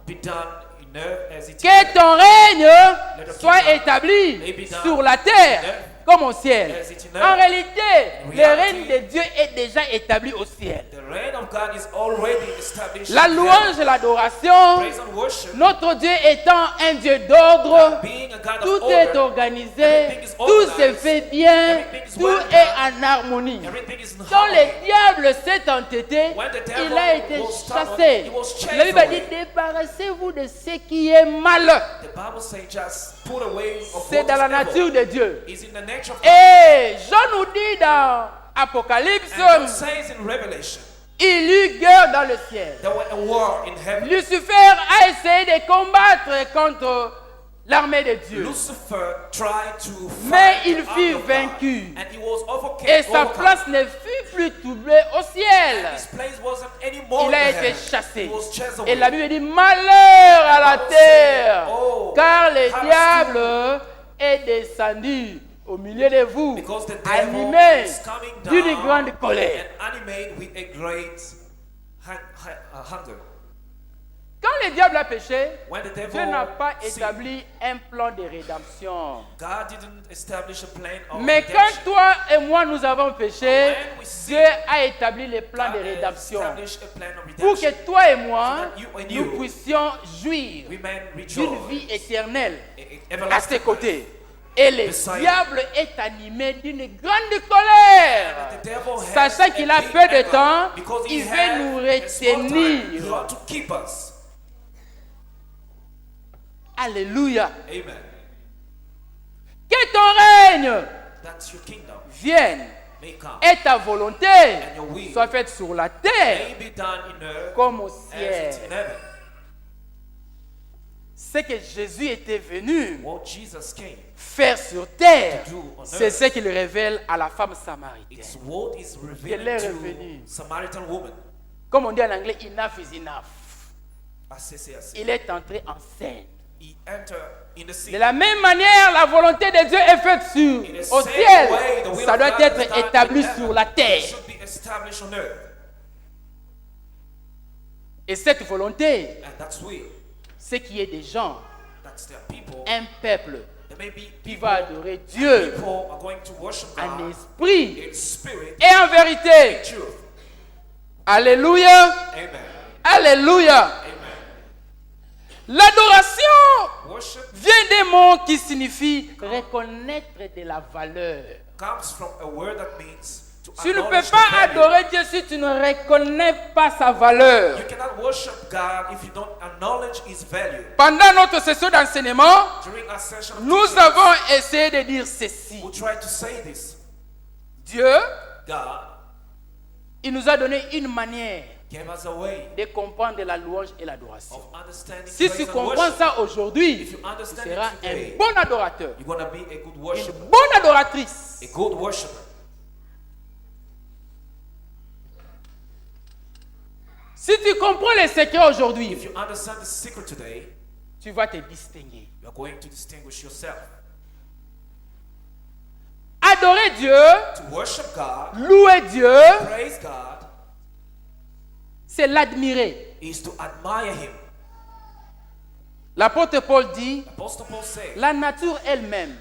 be done in earth as it is. Que ton règne soit établi sur la terre comme au ciel. as it in En heaven. réalité, In le reality, règne de Dieu est déjà établi au ciel. The reign of God is already established. La in louange heaven. et l'adoration, Praise and worship. notre Dieu étant un Dieu d'ordre, Being a God of tout order, est organisé, everything is tout se organized, fait bien, everything is tout well est done, en harmonie. everything is in Quand harmony. le diable s'est entêté, When the devil il a été was stubborn, chassé. he was chased La Bible dit, away. débarrassez-vous de ce qui est mal. The Bible says just put away of C'est what dans la is nature evil. de Dieu. It's in the nature of God. Et Jean nous dit dans Apocalypse, And God says in Revelation, il y eut guerre dans le ciel. there was a war in heaven. Lucifer a essayé de combattre contre l'armée de Dieu. Lucifer tried to Mais fight il the fut army of God, vaincu. and he was overcome. Et sa place ne fut plus troublée au ciel. His place wasn't anymore Il a in été heaven. chassé. He was chased Et away. la Bible dit malheur à la terre, Oh, car le curse diable est descendu au milieu de vous, Because the devil animé is coming d'une down grande colère. and animated with a great hunger. Quand le diable a péché, When the devil Dieu n'a pas sinned, établi un plan de rédemption. God didn't establish a plan of Mais quand redemption. toi et moi nous avons péché, When we sin, Dieu a établi le plan de God rédemption established a plan of pour redemption. que toi et moi, So that you and nous you, puissions jouir we may d'une rejoice vie éternelle à everlasting ses côtés. Et le beside diable est animé d'une grande colère. life. The devil has Sachant qu'il a a big peu de anger temps, because he il has veut nous a small time. He retenir. wants to keep us. Alléluia. Amen. Que ton règne That's your kingdom. vienne May come. et ta volonté And your will soit faite sur la terre may be done in earth comme au as it's ciel. in heaven. Ce que Jésus était venu What Jesus came, faire sur terre, To do on c'est earth. ce qu'il révèle à la femme samaritaine. it's what is Qu'elle est revealed revenue. to Samaritan woman. Comme on dit en anglais, enough is enough. As Il est entré en scène. he entered in the De city. la même manière, la volonté de Dieu est faite In the au same ciel. way, the will Ça of doit God être is done in établi heaven. sur la It terre. should be established on earth. Et cette volonté, And that's will. c'est qu'il y ait des gens, That's their people. un peuple There may be qui people, va adorer Dieu people are going to worship en God esprit in spirit et en vérité. and truth. Alléluia. Amen. Alléluia. Amen. L'adoration Worship vient des mots qui signifient reconnaître de la valeur. comes from a word that means to Tu ne peux acknowledge pas the value. adorer Dieu si tu ne reconnais pas sa valeur. You cannot worship God if you don't acknowledge His value. Pendant notre session d'enseignement, During our session of nous teaching, avons essayé de dire ceci. we try to say this. Dieu, God il nous a donné une manière gave us a way de comprendre la louange et l'adoration. of understanding Si praise tu and comprends worship. ça aujourd'hui, If you tu understand seras it today, un bon adorateur, you're going to be a good une worshiper, bonne adoratrice. a good worshiper. Si tu comprends les secrets aujourd'hui, If you understand the secret today, tu vas te distinguer. you're going to distinguish yourself. Adorer Dieu, To worship God, louer Dieu, praise God, c'est l'admirer. is to admire Him. L'apôtre Paul dit, Apostle Paul said, la nature elle-même,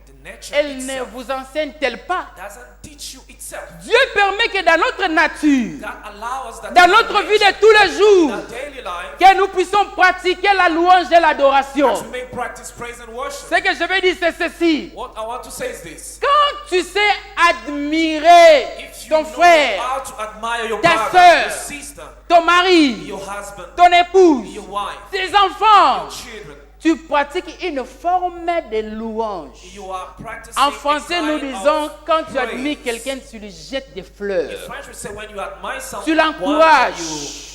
the nature elle ne itself vous enseigne-t-elle pas? doesn't teach you itself. Dieu permet que dans notre nature, God allows us that dans in notre our vie nature, de tous les in jours, our daily life, que nous puissions pratiquer la louange et l'adoration. to make practice praise and worship. Ce que je veux dire, c'est ceci. What I want to say is this. Quand tu sais admirer If you ton know frère, how to admire your ta brother, sœur, your sister, ton mari, your husband, ton épouse, your wife, tes enfants, your children, tu pratiques une forme de louange. you are practicing En a français, nous kind disons, of quand tu praise. admires quelqu'un, tu lui jettes des In fleurs. French, we say when you admire someone, Tu l'encourages.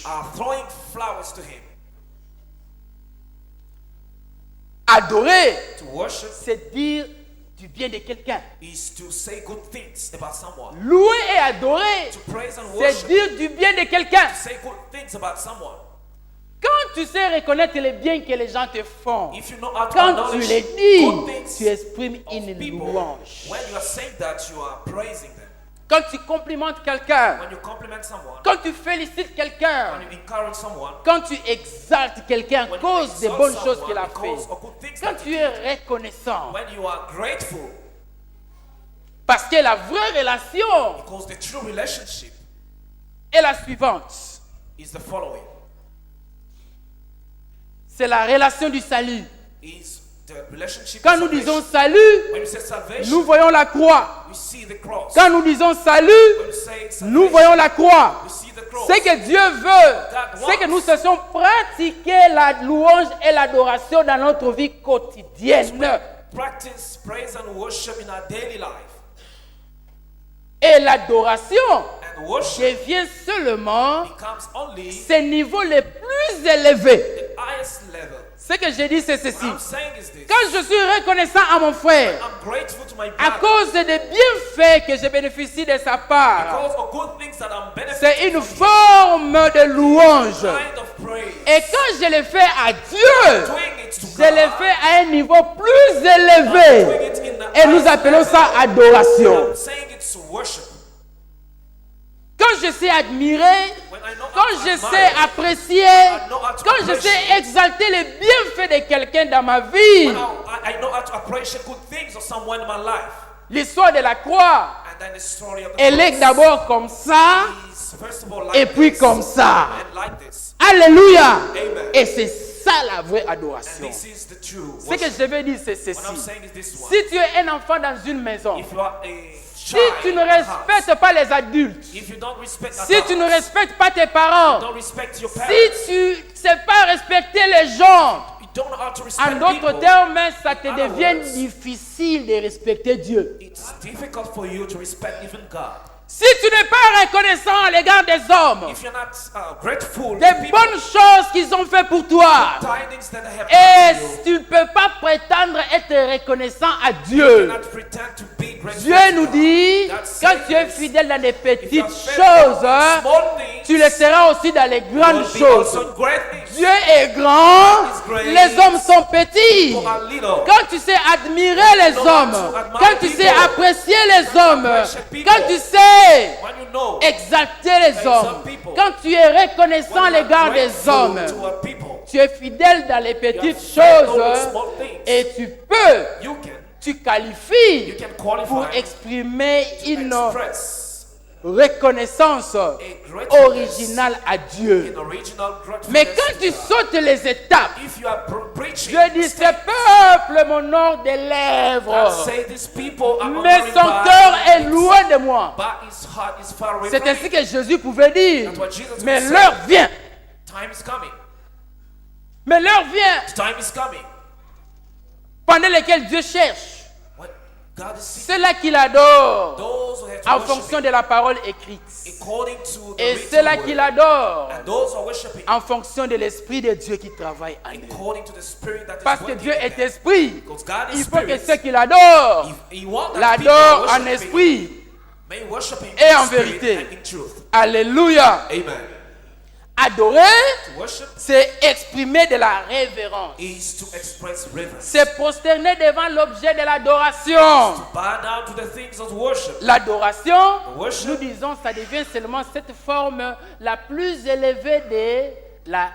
you are throwing flowers to him. Adorer, To worship c'est dire du bien de quelqu'un. is to say good things about someone. Louer et adorer, To praise and c'est worship, dire du bien de quelqu'un. to say good things about someone. Quand tu sais reconnaître les biens que les gens te font, If you know how to quand tu acknowledge les good dis, things tu exprimes of une people, louange. when you are saying that, you are praising them. Quand tu complimentes quelqu'un, When you compliment someone, quand tu félicites quelqu'un, when you encourage someone, quand tu exaltes quelqu'un à when you cause des exalt bonnes choses someone qu'il a because fait, of good things quand that tu he es did, reconnaissant, when you are grateful, Parce que la vraie relation Because the true relationship est la suivante. is the following. C'est la relation du salut. Is the relationship Quand of nous salvation. disons salut, When you say salvation, nous voyons la croix. we see the cross. Quand nous disons salut, When you say salvation, nous voyons la croix. we see the cross. Ce que Dieu veut, c'est que nous cessions pratiquer la louange et l'adoration dans notre vie quotidienne. Practice praise and worship in our daily life. Et l'adoration And worship devient seulement becomes only ce niveau le plus élevé. the highest level. Ce que je dis, c'est ceci. What I'm saying is this. Quand je suis reconnaissant à mon frère, I'm grateful to my à brother cause des bienfaits que je bénéficie de sa part, because of good things that I'm c'est benefiting une from forme de louange. kind of praise. Et quand je le fais à Dieu, Doing it to je le God, fais à un niveau plus élevé. doing it in the Et nous highest appelons level. ça adoration. I'm saying it's worship. Quand je sais admirer, When I know quand how to je admire, sais apprécier, know how to quand je sais appreciate. exalter les bienfaits de quelqu'un dans ma vie, when I know how to appreciate good things of someone in my life. l'histoire de la croix, And then the story of the elle est cross d'abord comme ça, is first of all like et puis this, comme ça. and like this. Alléluia. Amen. Et c'est ça la vraie And adoration. this is the true Ce que worship. je veux dire, c'est What I'm ceci. saying is this one. Si tu es un enfant dans une maison, If you are a si child tu ne in a house, respectes pas les adultes, if you don't respect si tu ne adults, respectes pas tes parents, don't respect your parents, si tu ne sais pas respecter les gens, you don't know how to respect en d'autres people, termes, ça te In other devient words, difficile de respecter Dieu. it's difficult for you to respect even God. Si tu n'es pas reconnaissant à l'égard des hommes, If you're not grateful des to people, bonnes choses qu'ils ont fait pour toi, tidings that I have et done to you, tu ne peux pas prétendre être reconnaissant à you Dieu. cannot pretend to be grateful Dieu to nous God. dit, God quand says tu es this, fidèle dans des if you are petites faithful choses, in small things, tu le seras aussi dans les you grandes will be choses. also in great things. Dieu est grand, God is great. les hommes sont petits. People are little. Quand tu sais admirer les hommes, quand tu sais apprécier les hommes, quand tu sais When you know exalter les hommes, quand tu es reconnaissant à l'égard des hommes, to a people, tu es fidèle dans les you petites are faithful with choses small things. et tu peux, tu qualifies You can qualify pour exprimer une express reconnaissance a gratefulness originale à Dieu. in original gratefulness Mais quand to tu God. sautes les étapes, If you are preaching, Dieu dit, ce peuple m'honore des God lèvres, say these people are mais honoring son by cœur est lips, loin de moi. but his heart is far away C'est from ainsi me. que Jésus pouvait dire, That's what Jesus mais would l'heure say. vient, Time is coming. mais l'heure vient, Time is coming. pendant laquelle Dieu cherche When God is seeking ceux-là qui l'adorent those who have to en worship fonction him de la parole écrite, according to the et written ceux-là word, qui l'adorent and those who are worshiping en fonction de l'Esprit de Dieu qui travaille en eux. according to the spirit that is Parce que working Dieu in est them. esprit, Because God is il faut que spirit. ceux qui l'adorent If he wants that l'adorent people en worship him, esprit may worship him et in en spirit vérité. and in truth. Alléluia. Amen. Adorer, To worship c'est exprimer de la révérence. is to express reverence. C'est prosterner devant l'objet de l'adoration. Bow down to the things of worship. L'adoration, Worship. nous disons, ça devient seulement cette forme la plus élevée de la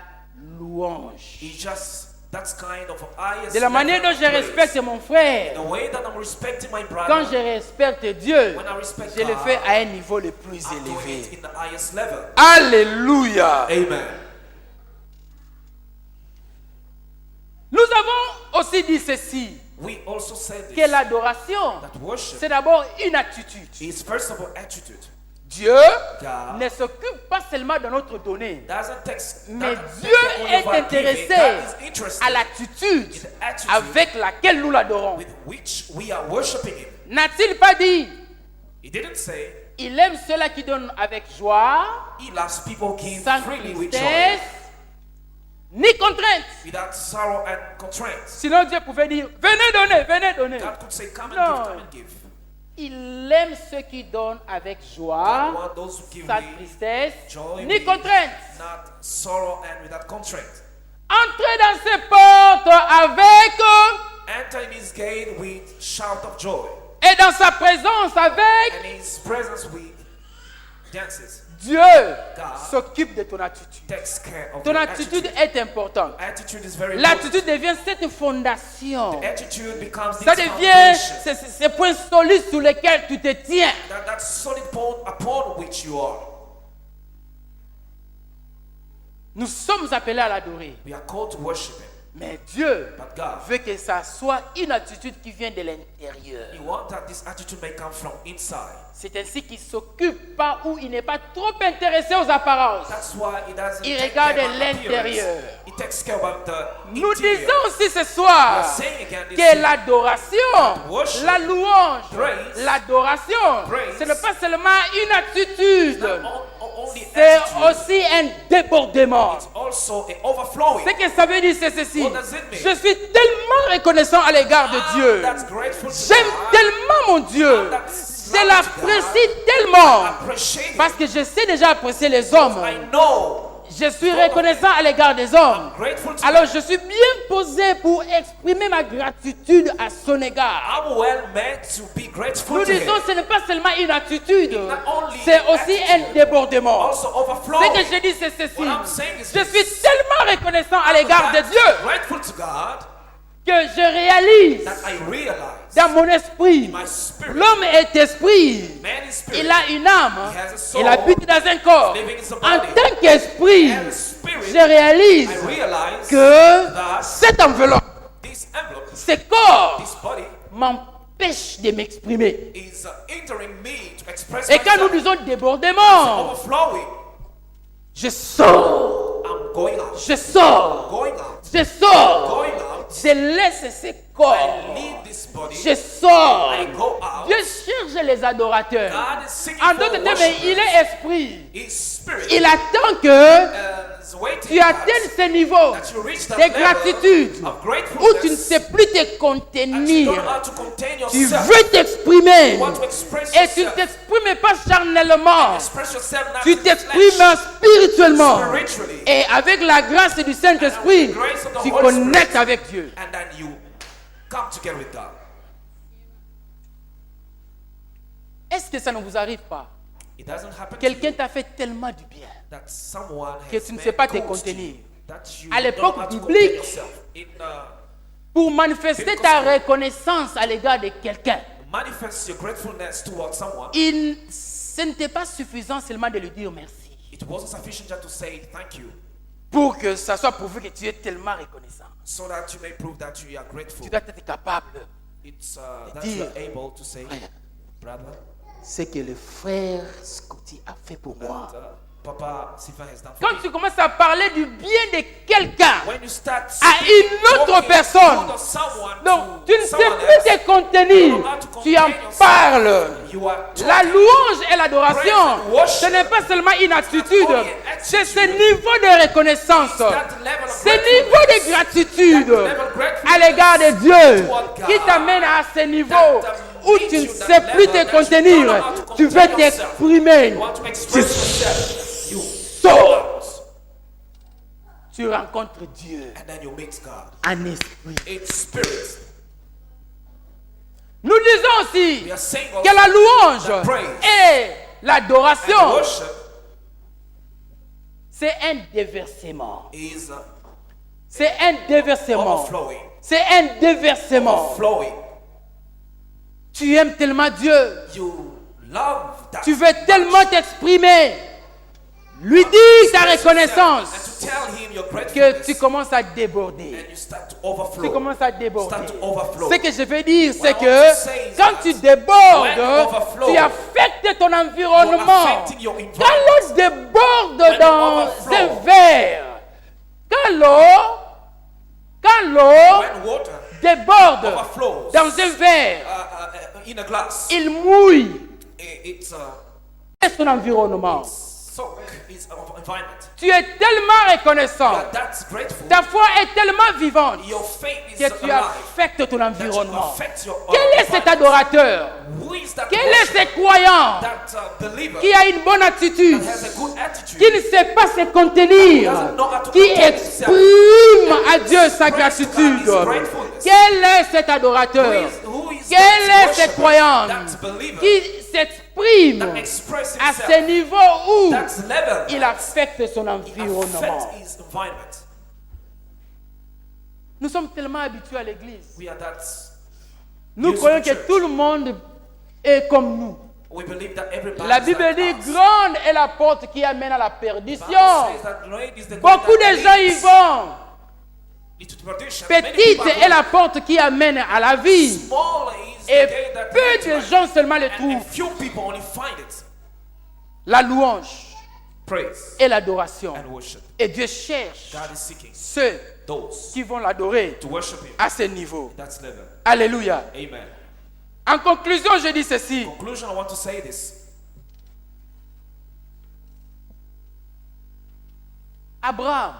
louange. It's just that's kind of highest De la manière level dont je of praise. respecte mon frère, The way that I'm respecting my brother, quand je respecte Dieu, when I respect je le God, fais à un niveau le plus I'm doing it élevé. in the highest level. Alléluia. Amen. Nous avons aussi dit ceci, We also said que this, l'adoration, that worship c'est d'abord une attitude. is first of all attitude. Dieu God ne s'occupe pas seulement de notre donnée, doesn't take, mais doesn't Dieu take only est of our giving. intéressé God is interested à l'attitude in the attitude avec laquelle nous l'adorons. with which we are worshiping Him. N'a-t-il pas dit, He didn't say il aime ceux-là qui donnent avec joie, He loves people give sans freely with joy, tristesse, ni contrainte. without sorrow and constraint. Sinon Dieu pouvait dire, venez donner, venez donner. God could say, come and No. give, come and give. Il aime ceux qui donnent avec God joie, wants those who give sans with tristesse, joy, ni with contrainte. not sorrow and without constraint. Entrez dans ses portes avec Enter in His gate with shout of joy, et dans sa présence avec and His presence with dances. Dieu s'occupe de ton attitude. Takes care of Ton your attitude est importante. Attitude is very important. L'attitude devient cette fondation. The attitude becomes Ça this devient foundation. ces points solides sur lesquels tu te tiens. That solid bone upon which you are. Nous sommes appelés à l'adorer. We are called to worship Him. Mais Dieu But God, veut que ça soit une attitude qui vient de l'intérieur. He wants that this attitude may come from inside. C'est ainsi qu'il ne s'occupe pas ou il n'est pas trop intéressé aux apparences. That's why He doesn't Il take regarde care of l'intérieur. appearance. He takes care of the Nous interior. disons aussi ce soir We are saying again this que evening, l'adoration, worship, la louange, praise, l'adoration, praise, ce n'est pas seulement une attitude, only c'est attitude, aussi un débordement. it's also an overflowing. Ce que ça veut dire, c'est ceci. What does it mean? Je suis tellement reconnaissant à l'égard de Dieu. That's grateful to J'aime God. tellement mon Dieu. That's Je love l'apprécie to God. tellement. Appreciate Him. Parce que je sais déjà apprécier les hommes. I know. Je suis reconnaissant à l'égard des hommes. Grateful to Alors je suis bien posé pour exprimer ma gratitude à son égard. I'm well meant to be grateful Nous to disons Him. ce n'est pas seulement une attitude, not only c'est aussi attitude, un débordement. Also Ce overflowing. que je dis c'est ceci. What I'm saying is Je this. suis tellement reconnaissant à l'égard de I'm Dieu grateful to God que je réalise that I realize dans mon esprit, my spirit, l'homme est esprit. man is spirit, Il a une âme, He has a soul, il habite dans un corps. living in En somebody. tant qu'esprit, And spirit, je réalise I realize que that cette enveloppe, this envelope, ce corps, this body, m'empêche de m'exprimer. is hindering me to express Et quand nous myself. disons débordement, Overflowing. je sors, I'm going out. je sors, Going out. je sors, Going out. je laisse ce corps, I leave this body. je sors. I go out. Dieu cherche les adorateurs. God is seeking En for d'autres termes, worshipers. il est esprit. His spirit Il attend que is waiting tu atteignes ce niveau that you reach that de level gratitude of où gratefulness tu ne sais plus te that you contenir. don't know how to contain Tu yourself. veux t'exprimer You want to express et tu ne yourself. t'exprimes pas charnellement. Express yourself not Tu in the t'exprimes flesh, spirituellement. spiritually. Et avec la grâce du Saint-Esprit, tu connectes avec Dieu. And then you come together with God. Est-ce que ça ne vous arrive pas? It doesn't happen to Quelqu'un you t'a fait tellement du bien that someone que has tu ne sais made pas te good to contenir. you, that you À don't l'époque know how to biblique, contain yourself. In pour manifester ta reconnaissance à l'égard de quelqu'un. manifest your gratefulness towards someone, Ce n'était pas suffisant seulement de lui dire merci. it wasn't sufficient just to say thank you, Pour que ça soit prouvé que tu es tellement reconnaissant. so that you may prove that you are grateful. Tu dois être capable. It's that dire, you are able to say, frère, brother, ce que le frère Scotty a fait pour moi. that Papa Sylvain has done for Quand me. tu commences à parler du bien de quelqu'un, When you start à une autre talking personne, to someone, donc to tu ne sais someone plus else, te contenir, tu en parles. you are La talking. louange et l'adoration, Praise and worship. ce n'est pas seulement une attitude, only an c'est attitude. ce niveau de reconnaissance, That level of ce niveau de gratitude That level of gratefulness à l'égard de Dieu toward God. qui t'amène à ce niveau That où leads tu ne you that sais plus level te that you don't contenir, know how to tu veux contain yourself. t'exprimer, You want to express yourself. You sors, tu rencontres Dieu and then you meet God en esprit. in spirit. Nous disons aussi We are saying que la also louange that praise et and l'adoration, worship c'est un déversement. is C'est un déversement. overflowing. C'est un déversement. Flowing. Tu aimes tellement Dieu. You love that. Tu veux tellement t'exprimer. Lui dire ta reconnaissance And to tell him your que gratefulness. tu commences à déborder. And you start to overflow. Tu commences à déborder. Start to overflow. Ce que je veux dire, c'est What I want que to say is quand that tu débordes, when you overflow, tu affectes ton You are environnement. affecting your Quand environment. l'eau déborde When you dans overflow. un verre, quand l'eau When water déborde overflows dans un verre, in a glass, il mouille it's son environnement. soak its environment. Tu es tellement reconnaissant. That's grateful. Ta foi est tellement vivante Your faith is que tu alive. affectes ton That you environnement. affect your Quel est cet adorateur? Who is that Quel est worshiper? ce croyant That believer qui a une bonne attitude, that has a good attitude, qui ne sait pas se contenir, doesn't know how to qui contain himself, exprime à Dieu sa express gratitude? God his gratefulness. Quel est cet adorateur? Who is Quel that est ce worshiper, croyant that believer qui s'exprime that express à himself. ce niveau où That's level. il affecte son It environnement. affects his environment. Nous sommes tellement habitués à l'église. We are that. Nous Used croyons to que church. tout le monde est comme nous. We believe that everybody La is Bible like dit, us. grande est la porte qui amène à la The perdition. Bible says that great is the gate Beaucoup that de gens y leads vont. into perdition. Many Petite people est go. la porte qui amène à la vie. Small is the Et gate that peu leads to de life. gens seulement le And a trouvent. few people only find it. La louange Praise et l'adoration. and worship. Et Dieu cherche God is seeking ceux those qui vont l'adorer to worship Him. à ce niveau. That's level. Alléluia. Amen. En conclusion, je dis ceci. Conclusion, I want to say this. Abraham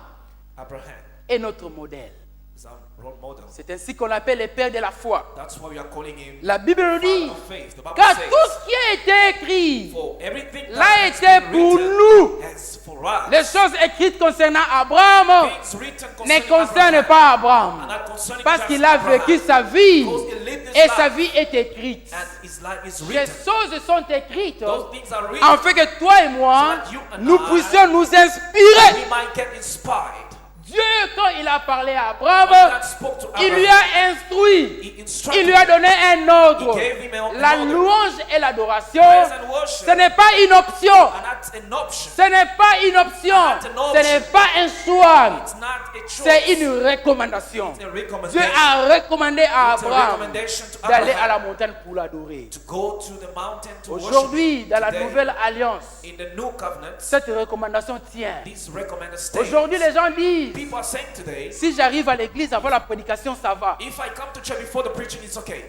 Abraham est notre modèle. is our role model. C'est ainsi qu'on l'appelle le père de la foi. That's why we are calling him La Bible nous dit Father of faith. The Bible car says, tout ce qui a été écrit for everything l'a that has été been pour written nous. has for us. Les choses écrites concernant Abraham Things written ne concerning concernent Abraham pas are Abraham not concerning parce just qu'il a Abraham, vécu sa vie because he lived his et life sa vie est écrite. and his life is Les written. choses sont écrites Those things are written. afin que toi et moi, So that you and nous I, puissions nous inspirer. We might get inspired. Dieu, quand il a parlé à Abraham, God spoke to il lui Abraham. a instruit, He instructed il lui a donné un ordre. He gave him an La order. louange et l'adoration, Praise and worship ce n'est pas une option. are not an option. Ce n'est pas une option. Ce n'est pas un choix. It's not a choice. C'est une recommandation. It's a Dieu recommendation. a recommandé à It's a Abraham recommendation to d'aller à Abraham la montagne pour l'adorer. to go to the mountain to worship. Aujourd'hui, dans la Today, nouvelle alliance, in the new covenant, cette recommandation tient. this recommended stays. Aujourd'hui, les gens disent, People are saying today, si j'arrive à l'église avant la prédication, ça va. if I come to church before the preaching, it's okay.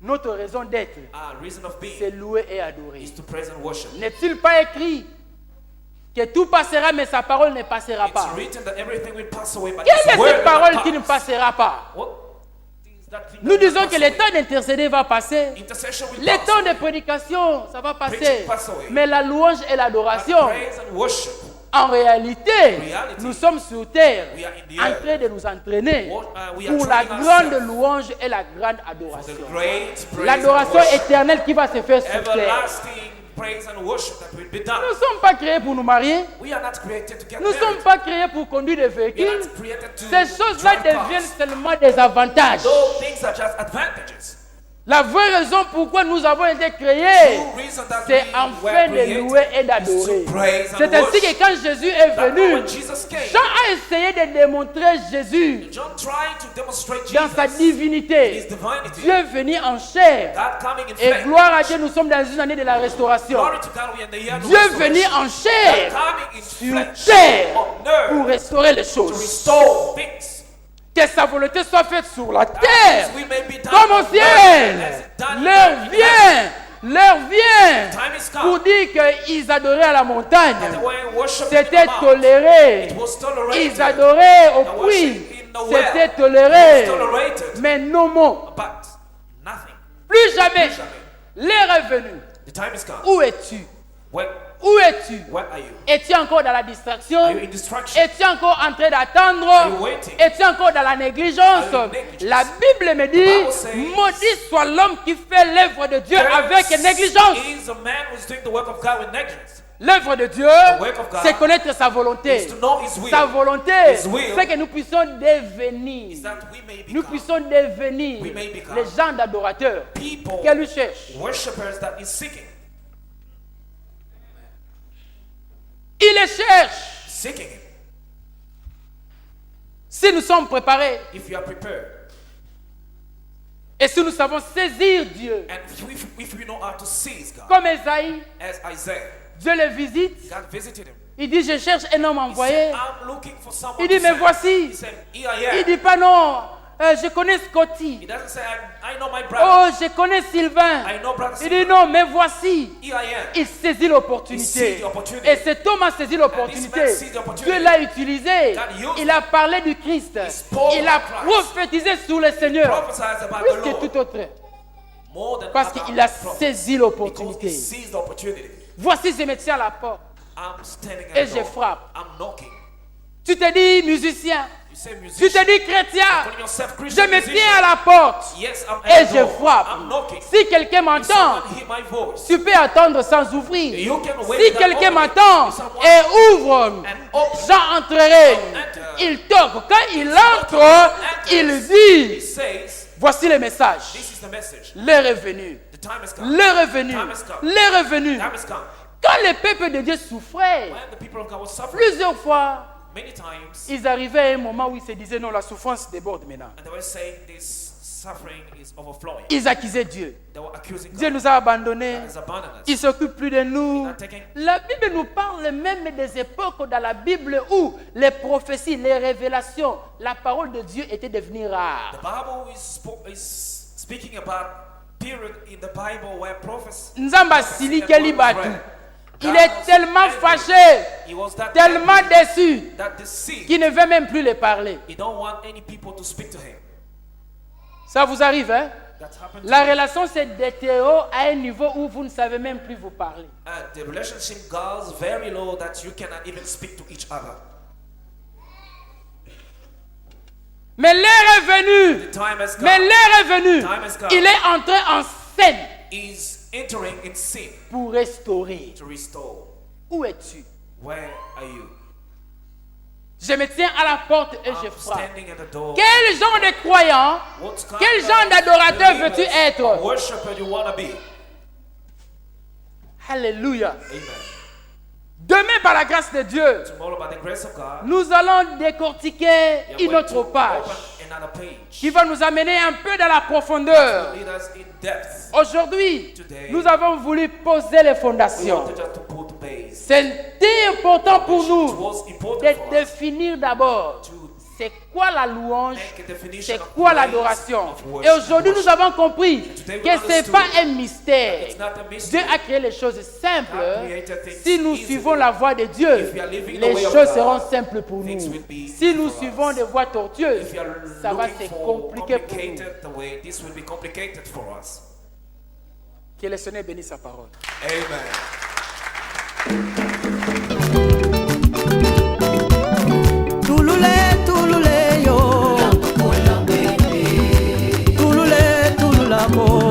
Notre raison d'être, Reason of c'est being louer et adorer. is to praise and worship. N'est-il pas écrit que tout passera, mais sa parole ne passera It's pas? written that everything will pass away, but Quelle His est word cette will parole not qui ne pass. passera pas? What is that thing Nous that will disons pass que le away? temps d'intercéder va passer. Intercession will Le pass temps away. de prédication, ça va passer. Preaching pass away. Mais la louange et But l'adoration, praise and worship, en réalité, Reality, nous sommes sur terre we are in the en earth. train de nous entraîner We are pour la training grande ourselves louange et la grande for the adoration. great praise L'adoration and worship. éternelle qui va se faire sur terre. Everlasting praise and worship that will be done. Nous ne sommes pas créés pour nous marier. We are not created to get Nous ne sommes married. pas créés pour conduire des We are véhicules. not created to Ces choses-là drive cars. deviennent seulement des avantages. Those things are just advantages. La vraie raison pourquoi nous avons été créés, True reason that c'est we enfin were de created louer et is d'adorer. to praise and C'est ainsi worship. que quand Jésus est That venu, when Jesus came, Jean a essayé de démontrer Jésus John tried to demonstrate dans sa Jesus, divinité. His divinity. Dieu est venu en chair. God coming in Et flesh. gloire à Dieu, nous sommes dans une année de la restauration. Glory to God, we are in the year of Dieu est venu restoration. en chair God coming in sur flesh, terre on earth, pour restaurer les to choses. restore things. Que sa volonté soit faite sur la That terre is, we may be done comme au on earth ciel. as it's done in L'heure heaven. vient Time is come. pour dire qu'ils adoraient à la montagne. The way worship C'était in the mount, toléré. it was tolerated. Ils adoraient au The puits. worship in the well, C'était it toléré. was tolerated. Mais non, non. But nothing. Plus jamais. Plus jamais. L'heure est venue. The time is come. Où es-tu? Where Où es-tu? are you? Es-tu encore dans la distraction? Are you in distraction? Es-tu encore en train d'attendre? Are you waiting? Es-tu encore dans la négligence? Are you negligent? La Bible me dit, Bible says, maudit soit l'homme qui fait l'œuvre de Dieu avec Cursed négligence. is a man who's doing the work of God with negligence. L'œuvre de Dieu, work of God c'est connaître sa volonté. Is to know His will. Sa volonté, His will c'est que nous puissions devenir. Is that we may Nous become puissions devenir We may become les gens d'adorateurs people, qu'elle cherche. worshippers that is seeking. Il les cherche. Seeking Him. Si nous sommes préparés If you are prepared. et si nous savons saisir Dieu, And if we know how to seize God. comme Esaïe, As Isaiah, Dieu le visite. God visited him. Il dit, je cherche un homme He envoyé. said, I'm looking for someone Il dit, to mais send. voici. He said, here I Il am. dit pas non, je connais Scotty. He doesn't say, I know my brother. Oh, je connais Sylvain. I know brother Il dit Stephen. non, mais voici. Here I am. Il saisit He l'opportunité. seized the opportunity. Et cet homme a saisi And l'opportunité. this man seized the opportunity. Dieu l'a utilisé. God used Il a parlé du Christ. spoke Il a of Christ. prophétisé sur le Seigneur. Prophesies about Plus the que Lord. tout autre. More than Parce other qu'il a prophets. saisi Because l'opportunité. he seized the opportunity. Voici, je me tiens à la porte. I'm standing Et at the je door. frappe. I'm knocking. Tu te dis musicien. You say Tu musician. te dis chrétien. Calling yourself Je Christian me musician. tiens à la porte Yes, I'm et at the je door. frappe. I'm knocking. Si quelqu'un If m'entend, someone hear my voice, tu peux attendre sans ouvrir. you can wait Si that quelqu'un moment. m'entend If someone et ouvre, and open, j'entrerai. enter. Il toque. Quand il entre, il he dit, says, voici le message. this is the message. L'heure est venue. The time has come. L'heure est venue. Time has come. L'heure est venue. Time has come. Quand le peuple de Dieu souffrait, When the people of God were suffering, plusieurs fois, many times, ils arrivaient à un moment où ils se disaient, non, la souffrance déborde maintenant. and they were saying this suffering is overflowing. Ils accusaient Dieu. They were accusing Dieu God. nous a abandonnés. God has abandoned us. Il ne s'occupe plus de nous. Not taking- La Bible nous parle même des époques dans la Bible où les prophéties, les révélations, la parole de Dieu était devenue rare. The Bible is speaking about period in the Bible where prophets. Nzamba silikeli batu. Il est tellement fâché, He was that tellement angry déçu, that the sea, qu'il ne veut même plus les parler. he don't want any people to speak to him. Ça vous arrive, hein? That happened. La relation se détériore à un niveau où vous ne savez même plus vous parler. The relationship goes very low that you cannot even speak to each other. Mais l'heure est venue. The time has Mais come. l'heure est venue. Time has come. Il est entré en scène He's entering in sin pour restaurer. to restore. Où es-tu? Where are you? Je me tiens à la porte et je I'm frappe. standing at the door. Quel genre de croyant, What kind quel of genre d'adorateur veux-tu believers, être? worshiper you want to be? Alléluia. Amen. Demain, par la grâce de Dieu, Tomorrow, by the grace of God, nous allons décortiquer we are une going autre to page open another page. qui va nous amener un peu dans la profondeur. Lead us in depth. Aujourd'hui, Today, nous avons voulu poser les We fondations. wanted just to put base. C'était important pour It nous was important de for us définir d'abord to c'est quoi la louange, make a definition c'est of quoi praise, l'adoration. of Et worship, aujourd'hui, nous avons compris Today we que ce n'est understood pas un mystère. it's not a Dieu mystery. a créé les choses simples. God created things Si nous easily. suivons la voie de Dieu, If we are living the les way of choses God, seront simples pour things nous. will be Si nous for suivons us. des voies tortueuses, If you are ça va looking se for compliquer pour nous. complicated the way, this will be complicated for us. Que le Seigneur bénisse sa parole. Amen. Tulule, tulule yo. Tulule, tululabo.